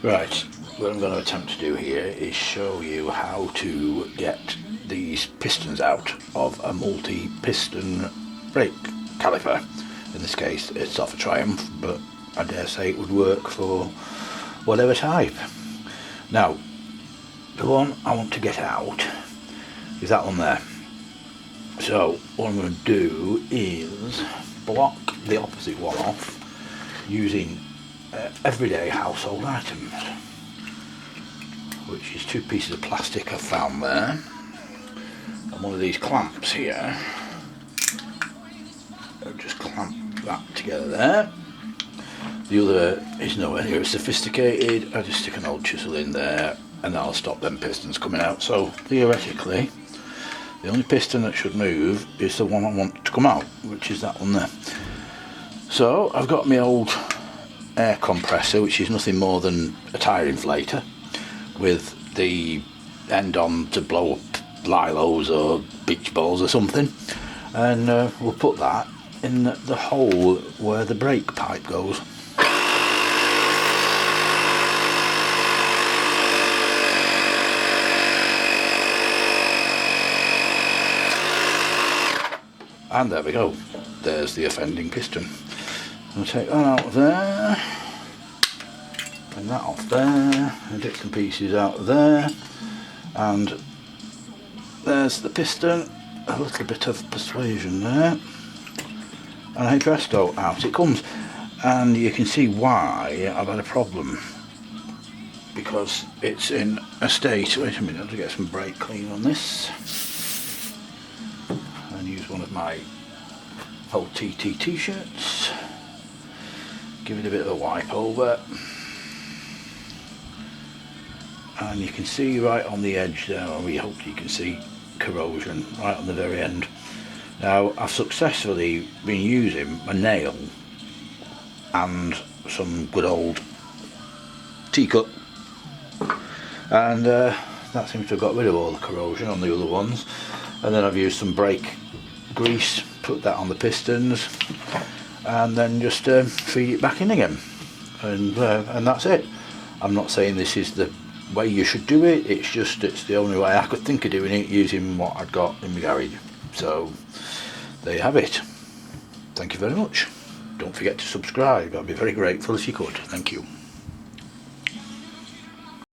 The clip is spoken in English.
Right, what I'm going to attempt to do here is show you how to get these pistons out of a multi-piston brake caliper. In this case it's off a Triumph, but I dare say it would work for whatever type. Now, the one I want to get out is that one there. So what I'm going to do is block the opposite one off using everyday household items, which is two pieces of plastic I found there and one of these clamps here. I'll just clamp that together there. The other is nowhere near as sophisticated. I just stick an old chisel in there and that'll stop them pistons coming out. So theoretically the only piston that should move is the one I want to come out, which is that one there. So I've got my old air compressor, which is nothing more than a tyre inflator with the end on to blow up lilos or beach balls or something, and we'll put that in the hole where the brake pipe goes. And there we go, there's the offending piston. I'll take that out of there, and that off there, and bits and pieces out of there, and there's the piston, a little bit of persuasion there, and hey presto, out it comes. And you can see why I've had a problem, because it's in a state, wait a minute, I'll get some brake clean on this, and use one of my old TT t-shirts. Give it a bit of a wipe over, and you can see right on the edge there, or we hope you can see corrosion right on the very end. Now I've successfully been using a nail and some good old T-cut, and that seems to have got rid of all the corrosion on the other ones. And then I've used some brake grease, put that on the pistons, and then just feed it back in again, and that's it. I'm not saying this is the way you should do it, it's the only way I could think of doing it using what I'd got in my garage. So there you have it. Thank you very much. Don't forget to subscribe, I'd be very grateful if you could. Thank you.